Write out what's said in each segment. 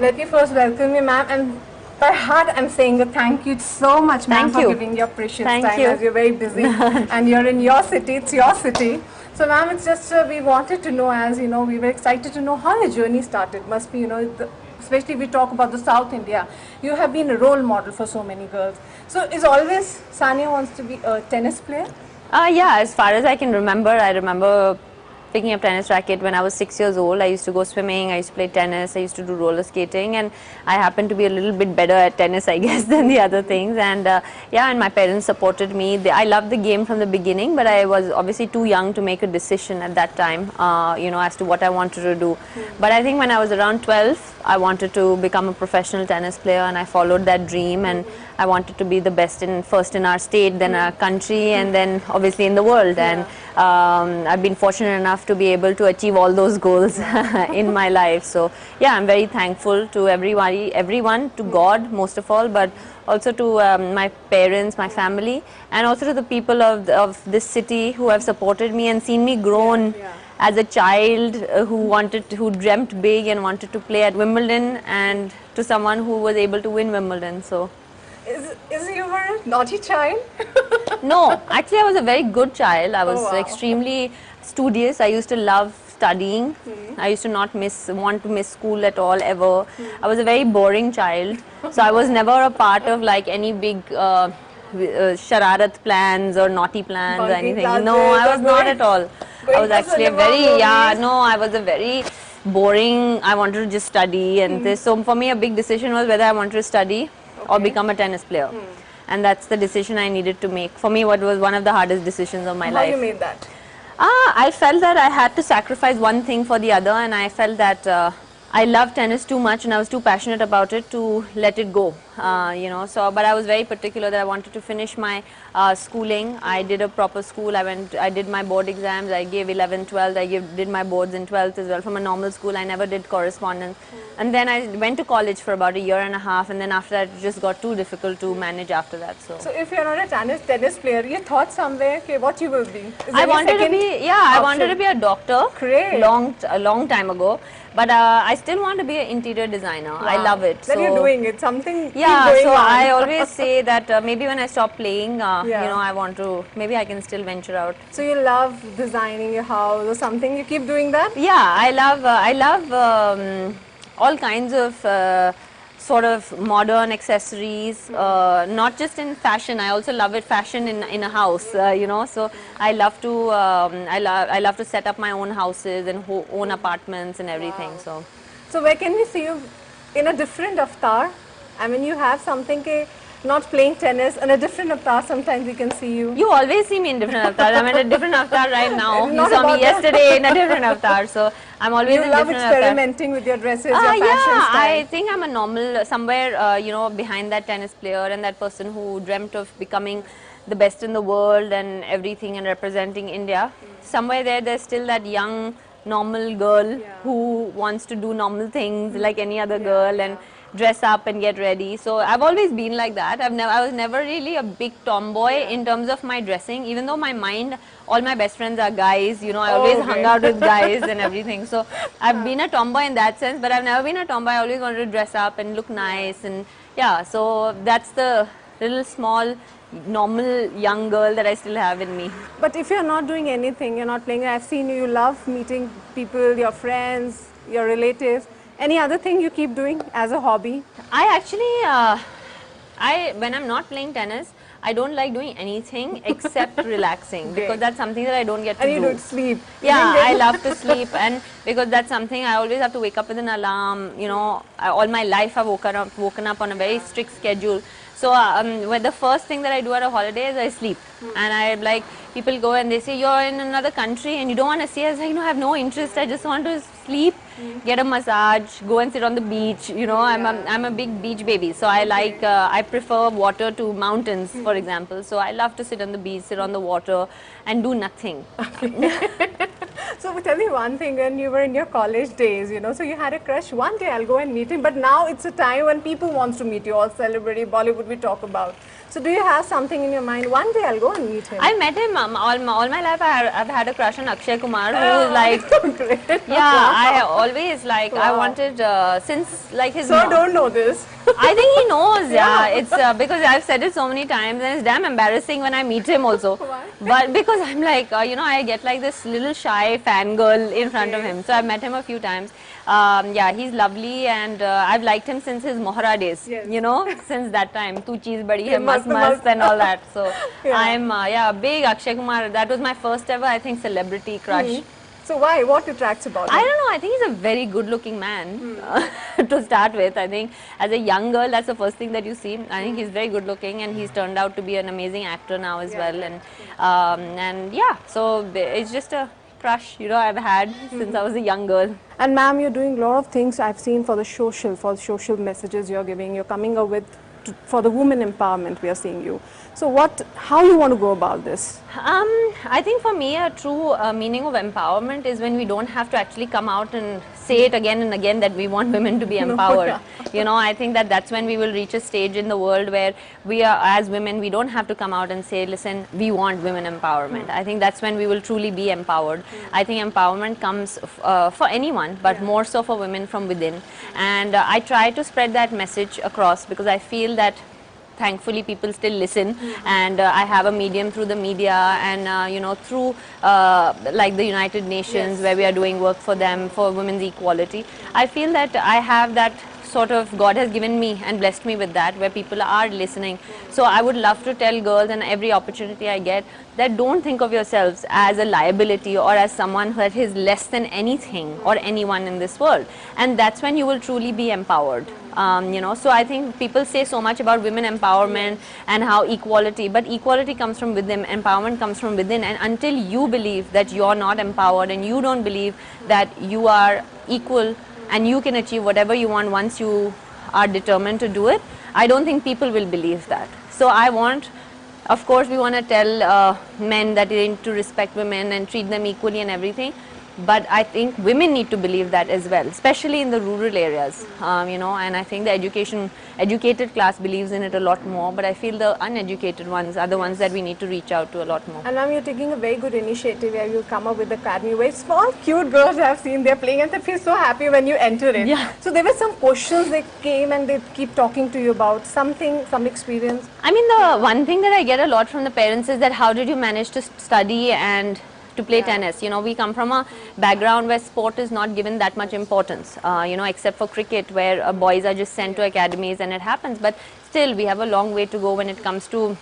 Let me first welcome you, ma'am, and by heart I'm saying a thank you so much, ma'am, for giving your precious time as you're very busy and you're in your city, it's your city. So, ma'am, it's just we wanted to know, as you know, we were excited to know how your journey started. Must be, especially if we talk about the South India, you have been a role model for so many girls. So, is always Sania wants to be a tennis player? Yeah, as far as I can remember, I remember picking up tennis racket when I was 6 years old. I used to go swimming, I used to play tennis, I used to do roller skating, and I happened to be a little bit better at tennis, I guess, than the other things. And yeah, and my parents supported me. I loved the game from the beginning, but I was obviously too young to make a decision at that time, as to what I wanted to do. But I think when I was around 12, I wanted to become a professional tennis player, and I followed that dream, and I wanted to be the best first in our state, then our country, and then obviously in the world. And I've been fortunate enough to be able to achieve all those goals in my life. So yeah, I'm very thankful to everyone, to God most of all, but also to my parents, my family, and also to the people of this city who have supported me and seen me grown as a child who dreamt big and wanted to play at Wimbledon, and to someone who was able to win Wimbledon. So. Is you were a naughty child? No, actually I was a very good child. I was extremely studious. I used to love studying. I used to not want to miss school at all ever. I was a very boring child. So I was never a part of like any big shararat plans or naughty plans or anything. No, I was not at all. I was actually I was a very boring. I wanted to just study, and so for me a big decision was whether I wanted to study or become a tennis player. And that's the decision I needed to make. For me, what was one of the hardest decisions of my life. How you made that? I felt that I had to sacrifice one thing for the other, and I felt that I loved tennis too much and I was too passionate about it to let it go, but I was very particular that I wanted to finish my schooling. I did a proper school. I did my board exams. I gave 11th, 12th. I did my boards in 12th as well from a normal school. I never did correspondence. And then I went to college for about a year and a half, and then after that it just got too difficult to manage after that. So if you're not a tennis player, you thought somewhere, okay, what you will be? I wanted to be a doctor. Great. A long time ago. But I still want to be an interior designer. Wow. I love it. That you're doing it, something. Yeah, so I always say that maybe when I stop playing, I want to, maybe I can still venture out. So you love designing your house or something, you keep doing that? Yeah, I love all kinds of sort of modern accessories, not just in fashion. I also love it fashion in a house, so I love to I love to set up my own houses and own apartments and everything. Wow. So where can we see you in a different avatar? I mean, you have something not playing tennis and a different avatar. Sometimes we can see you. You always see me in different avatars. I'm in a different avatar right now. You saw me yesterday in a different avatar. So I'm always in different avatar. You love experimenting with your dresses, your fashion style. I think I'm a normal, somewhere, behind that tennis player and that person who dreamt of becoming the best in the world and everything and representing India. Somewhere there's still that young, normal girl who wants to do normal things like any other girl and dress up and get ready. So I've always been like that. I was never really a big tomboy in terms of my dressing, even though all my best friends are guys, I always hung out with guys and everything. So I've been a tomboy in that sense, but I've never been a tomboy. I always wanted to dress up and look nice, and so that's the little small normal young girl that I still have in me. But if you're not doing anything, you're not playing, I've seen you love meeting people, your friends, your relatives. Any other thing you keep doing as a hobby? I actually, when I'm not playing tennis, I don't like doing anything except relaxing, because that's something that I don't get to do. And you don't sleep. Yeah, I love to sleep, and because that's something I always have to wake up with an alarm. All my life I've woken up on a very strict schedule. So the first thing that I do at a holiday is I sleep. And people go and they say, you're in another country and you don't want to see. I was like, no, I have no interest. I just want to sleep, get a massage, go and sit on the beach. I'm a big beach baby. So I prefer water to mountains, for example. So I love to sit on the beach, sit on the water and do nothing. So tell me one thing, when you were in your college days, you know, so you had a crush, one day I'll go and meet him, but now it's a time when people want to meet you, all celebrity, Bollywood we talk about. So do you have something in your mind, one day I'll go and meet him? I met him all my life. I've had a crush on Akshay Kumar, who is like, so great. yeah, I always like, I wanted, since like his So don't know this. I think he knows, yeah. It's because I've said it so many times, and it's damn embarrassing when I meet him also. Why? But because I'm like, you know, I get like this little shy fangirl in front of him. So I've met him a few times. Yeah, he's lovely, and I've liked him since his Mohra days. Yes. You know, since that time, tu cheez badi hai, mast and all that. So I'm a big Akshay Kumar. That was my first ever, I think, celebrity crush. So why? What attracts about him? I don't know. I think he's a very good-looking man to start with. I think as a young girl, that's the first thing that you see. I think he's very good-looking, and he's turned out to be an amazing actor now as well. And yeah, so it's just a crush, you know, I've had since I was a young girl. And ma'am, you're doing a lot of things I've seen for the social messages you're giving. You're coming up with for the women empowerment. We are seeing you. So how you want to go about this? I think for me, a true meaning of empowerment is when we don't have to actually come out and say it again and again that we want women to be empowered. You know, I think that that's when we will reach a stage in the world where we are, as women, we don't have to come out and say, listen, we want women empowerment. I think that's when we will truly be empowered. I think empowerment comes for anyone, but more so for women from within. And I try to spread that message across because I feel that thankfully people still listen, and I have a medium through the media and you know, through like the United Nations, where we are doing work for them for women's equality. I feel that I have that sort of, God has given me and blessed me with that, where people are listening. So I would love to tell girls, and every opportunity I get, that don't think of yourselves as a liability or as someone that is less than anything or anyone in this world, and that's when you will truly be empowered. You know, so I think people say so much about women empowerment and how equality, but equality comes from within, empowerment comes from within, and until you believe that you're not empowered and you don't believe that you are equal and you can achieve whatever you want once you are determined to do it, I don't think people will believe that. So I want, of course, we want to tell men that they need to respect women and treat them equally and everything. But I think women need to believe that as well, especially in the rural areas, you know, and I think the educated class believes in it a lot more, but I feel the uneducated ones are the ones that we need to reach out to a lot more. And now you're taking a very good initiative where you come up with the academy, where small cute girls I've seen they're playing and they feel so happy when you enter it. Yeah. So there were some questions they came and they keep talking to you about something, some experience. I mean, the one thing that I get a lot from the parents is that how did you manage to study and to play tennis? You know, we come from a background where sport is not given that much importance, you know, except for cricket, where boys are just sent to academies and it happens. But still, we have a long way to go when it comes to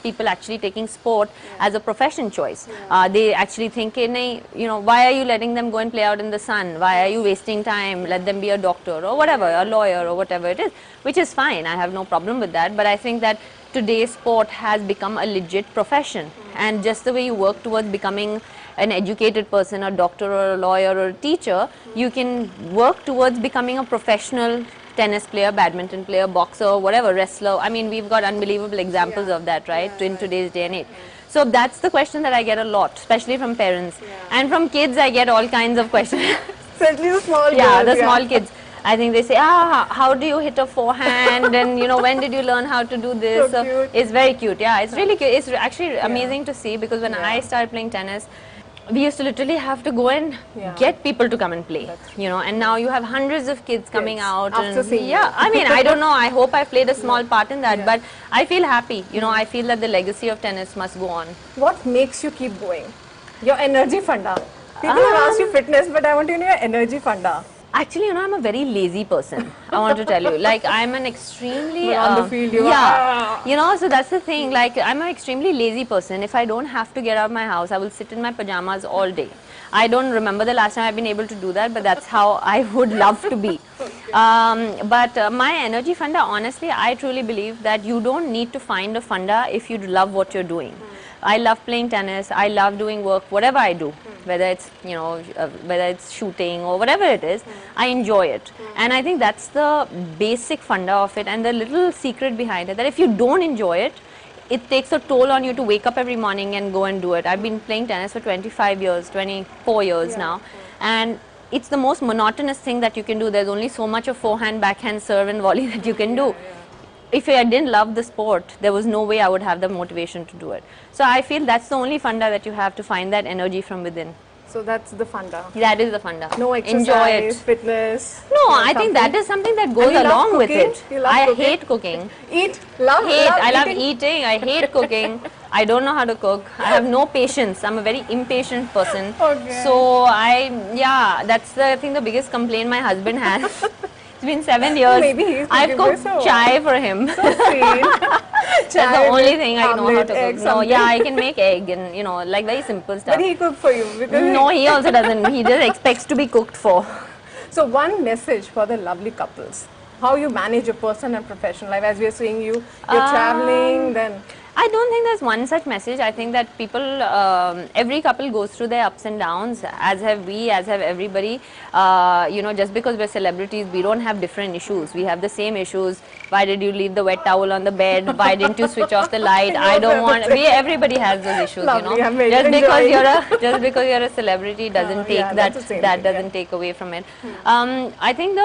people actually taking sport as a profession choice. They actually think, you know, why are you letting them go and play out in the sun? Why are you wasting time? Let them be a doctor or whatever, a lawyer or whatever it is, which is fine. I have no problem with that. But I think that today sport has become a legit profession, and just the way you work towards becoming an educated person, a doctor or a lawyer or a teacher, you can work towards becoming a professional tennis player, badminton player, boxer, whatever, wrestler. I mean, we've got unbelievable examples of that, right, in today's day and age. So that's the question that I get a lot, especially from parents. And from kids, I get all kinds of questions. Certainly the small girls. Yeah, the small kids. I think they say, how do you hit a forehand, and you know, when did you learn how to do this? So cute. It's very cute. Yeah, it's really cute. It's actually amazing to see, because when I started playing tennis, we used to literally have to go and get people to come and play, you know, and now you have hundreds of kids coming out. After seeing you. I mean, I don't know, I hope I played a small part in that, but I feel happy, you know, I feel that the legacy of tennis must go on. What makes you keep going? Your energy funda. People have asked you fitness, but I want to know your energy funda. Actually, you know, I'm a very lazy person, I want to tell you. Like, I'm an extremely... on the field, you are. You know, so that's the thing. Like, I'm an extremely lazy person. If I don't have to get out of my house, I will sit in my pajamas all day. I don't remember the last time I've been able to do that, but that's how I would love to be. But my energy funda, honestly, I truly believe that you don't need to find a funda if you love what you're doing. I love playing tennis, I love doing work, whatever I do, whether it's, you know, whether it's shooting or whatever it is, I enjoy it. And I think that's the basic funda of it, and the little secret behind it, that if you don't enjoy it, it takes a toll on you to wake up every morning and go and do it. I've been playing tennis for 25 years, 24 years now, and it's the most monotonous thing that you can do. There's only so much of forehand, backhand, serve and volley that you can do. If I didn't love the sport, there was no way I would have the motivation to do it. So I feel that's the only funda that you have, to find that energy from within. So that's the funda. That is the funda. No exercise, enjoy it. Fitness. No, I think that is something that goes along with it. I hate cooking. Hate. I love eating. I hate cooking. I don't know how to cook. I have no patience. I'm a very impatient person. So that's I think the biggest complaint my husband has. It's been 7 years. Maybe he's I've cooked chai for him. So sweet. That's the only thing I know how to cook. No, I can make egg and like very simple stuff. But he cooked for you? Because no, he also doesn't. He just expects to be cooked for. So one message for the lovely couples. How you manage your personal and professional life. As we are seeing you're traveling, then... I don't think there's one such message. I think that people, every couple goes through their ups and downs, as have we, as have everybody. Just because we're celebrities, we don't have different issues. We have the same issues. Why did you leave the wet towel on the bed? Why didn't you switch off the light? I don't want. Everybody has those issues, Lovely, Just because you're a celebrity doesn't doesn't take away from it. I think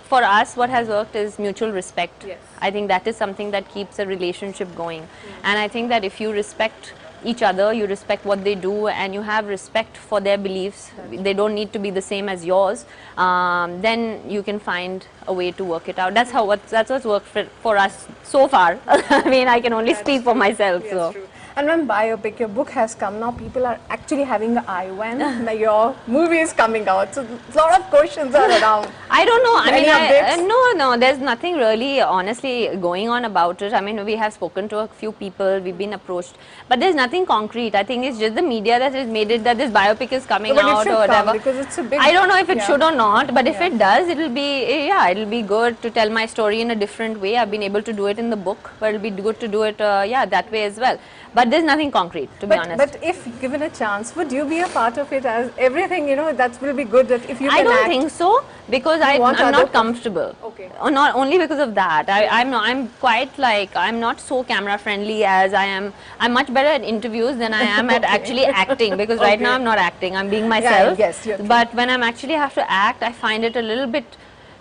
for us, what has worked is mutual respect. Yes. I think that is something that keeps a relationship going. And I think that if you respect each other, you respect what they do, and you have respect for their beliefs, they don't need to be the same as yours, then you can find a way to work it out. That's what's worked for us so far. I mean, I can only speak for myself. Yes, so. True. And when biopic, your book has come now, people are actually having the eye when your movie is coming out. So a lot of questions are around. I don't know. I mean, no, there's nothing really honestly going on about it. I mean, we have spoken to a few people, we've been approached, but there's nothing concrete. I think it's just the media that has made it that this biopic is coming out or whatever. Because it's a big, I don't know if it should or not, but if it does, it'll be good to tell my story in a different way. I've been able to do it in the book, but it'll be good to do it that way as well. But there's nothing concrete, to be honest. But if given a chance, would you be a part of it? As everything, that will be good. That if you can I don't think so, because I'm not comfortable. Okay. Not only because of that. I'm quite like, I'm not so camera friendly as I am. I'm much better at interviews than I am at actually acting, because right now I'm not acting. I'm being myself. Yes, but when I'm actually have to act, I find it a little bit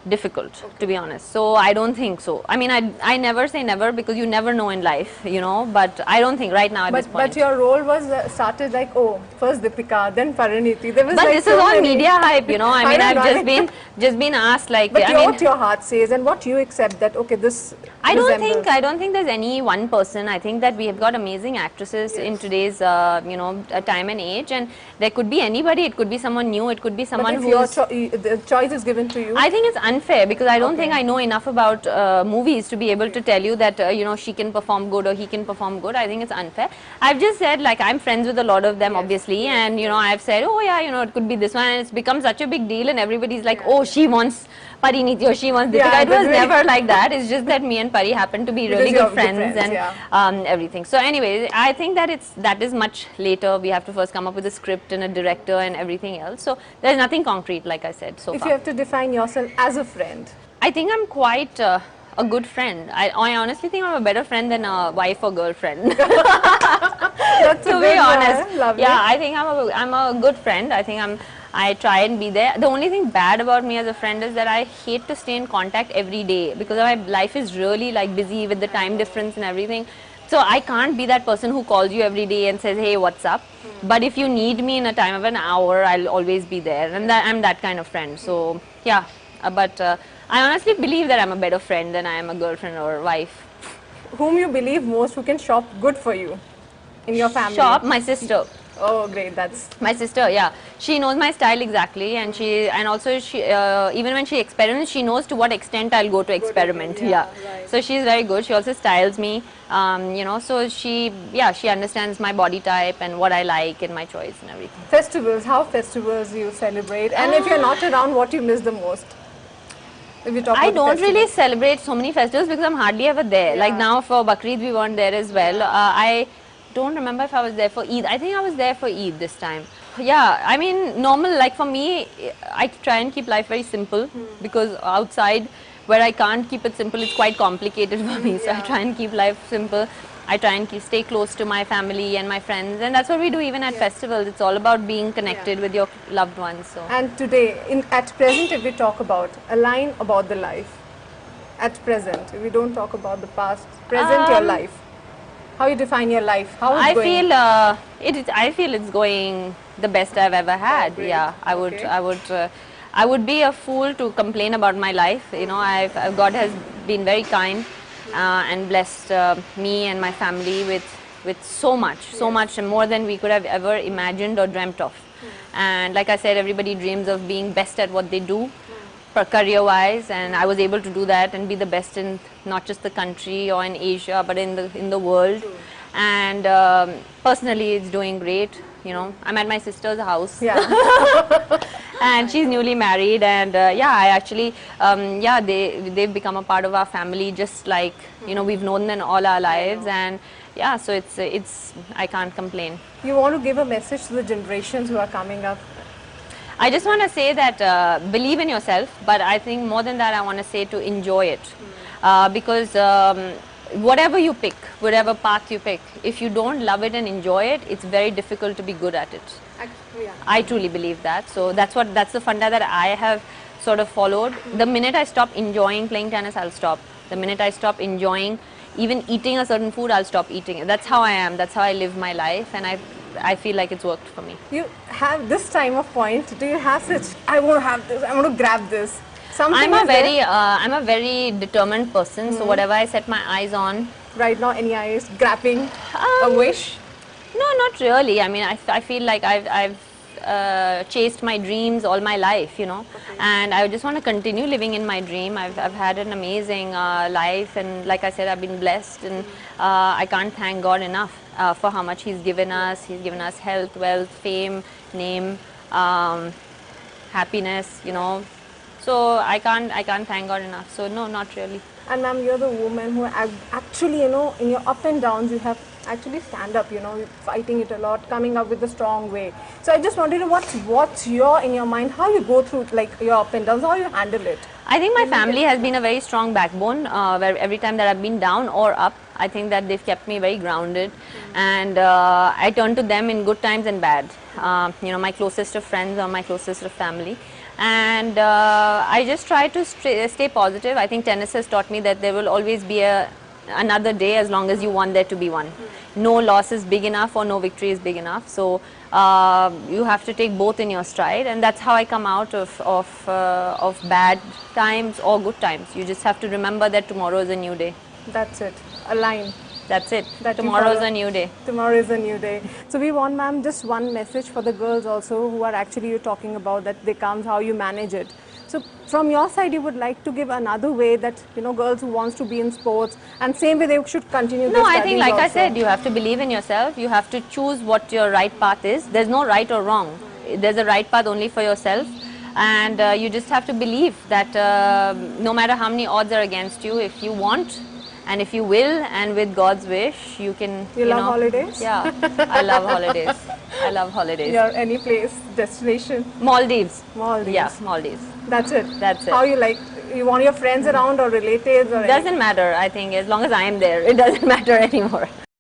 difficult, to be honest. So I don't think so. I mean, I never say never, because you never know in life, but I don't think right now at this point. But your role was started like, first Deepika, then Pariniti. There was but like this is all media hype, I mean, I've just been asked, like, but what your heart says and what you accept that, okay, this I don't think there's any one person. I think that we have got amazing actresses in today's time and age, and there could be anybody. It could be someone new, it could be someone who the choice is given to you. I think it's unfair, because I don't think I know enough about movies to be able to tell you that she can perform good or he can perform good. I think it's unfair. I've just said, like, I'm friends with a lot of them, obviously, and I've said, it could be this one, and it's become such a big deal, and everybody's like, she wants Pariniti or she wants Deepika. It was never like that. It's just that me and Pari happen to be really good friends and everything. So anyway, I think that is much later. We have to first come up with a script and a director and everything else. So there's nothing concrete, like I said, so far. If you have to define yourself as a friend, I think I'm quite a good friend. I honestly think I'm a better friend than a wife or girlfriend. That's to be honest. Yeah, I think I'm a good friend. I think I try and be there. The only thing bad about me as a friend is that I hate to stay in contact every day, because my life is really like busy with the time difference and everything. So I can't be that person who calls you every day and says, hey, what's up? But if you need me in a time of an hour, I'll always be there. And I'm that kind of friend. So yeah, but I honestly believe that I'm a better friend than I am a girlfriend or wife. Whom you believe most, who can shop good for you in your family? Shop? My sister. Oh, great! That's my sister. Yeah, she knows my style exactly, and also she even when she experiments, she knows to what extent I'll go to experiment. Right. So she's very good. She also styles me. So she understands my body type and what I like and my choice and everything. Festivals, how festivals you celebrate, and if you're not around, what you miss the most? I don't really celebrate so many festivals because I'm hardly ever there. Like now for Bakrid, we weren't there as well. I don't remember if I was there for Eid. I think I was there for Eid this time. Yeah, I mean, normal, like for me, I try and keep life very simple because outside where I can't keep it simple, it's quite complicated for me. So I try and keep life simple. I try and stay close to my family and my friends, and that's what we do even at festivals. It's all about being connected with your loved ones. So. And today, at present, if we talk about a line about the life, at present, if we don't talk about the past, present your life, how you define your life, how it's going? I feel it's going the best I've ever had. Yeah, I would be a fool to complain about my life. You know, God has been very kind and blessed me and my family with so much and more than we could have ever imagined or dreamt of. And like I said, everybody dreams of being best at what they do, career-wise, and I was able to do that and be the best in not just the country or in Asia, but in the world. And personally, it's doing great. You know, I'm at my sister's house. Yeah. And she's newly married, and I actually, they've become a part of our family, just like, you know, we've known them all our lives, and yeah, so it's I can't complain. You want to give a message to the generations who are coming up? I just want to say that believe in yourself, but I think more than that, I want to say to enjoy it, because whatever you pick, whatever path you pick, if you don't love it and enjoy it, it's very difficult to be good at it. I truly believe that. So that's the funda that I have sort of followed. The minute I stop enjoying playing tennis, I'll stop. The minute I stop enjoying even eating a certain food, I'll stop eating it. That's how I am. That's how I live my life, and I feel like it's worked for me. You have this time of point. Do you have such? I want to have this. I want to grab this. I'm a very determined person. So whatever I set my eyes on. Right now, any eyes grabbing a wish? No, not really. I mean, I feel like I've chased my dreams all my life, you know, and I just want to continue living in my dream. I've had an amazing life, and like I said, I've been blessed, and I can't thank God enough for how much He's given us. He's given us health, wealth, fame, name, happiness, you know. So I can't thank God enough. So no, not really. And ma'am, you're the woman who actually, you know, in your up and downs, you have actually stand up, you know, fighting it a lot, coming up with a strong way. So I just wanted to know what's in your mind, how you go through like your up and downs, how you handle it. I think my family has been a very strong backbone, where every time that I've been down or up, I think that they've kept me very grounded, and I turn to them in good times and bad. You know, my closest of friends or my closest of family. And I just try to stay positive. I think tennis has taught me that there will always be another day as long as you want there to be one. No loss is big enough or no victory is big enough. So you have to take both in your stride, and that's how I come out of bad times or good times. You just have to remember that tomorrow is a new day. That's it. A line. That's it. Tomorrow is a new day. Tomorrow is a new day. So we want, ma'am, just one message for the girls also who are actually you're talking about, that they come, how you manage it. So from your side, you would like to give another way that, you know, girls who wants to be in sports, and same way they should continue their studies. No, I think like also. I said, you have to believe in yourself. You have to choose what your right path is. There's no right or wrong. There's a right path only for yourself. And you just have to believe that no matter how many odds are against you, if you want, and if you will, and with God's wish, you can. You love holidays? Yeah, I love holidays. I love holidays. Your any place, destination? Maldives. Maldives. Yeah, Maldives. That's it. That's it. How you like? You want your friends around or relatives or? Doesn't matter. I think as long as I am there, it doesn't matter anymore.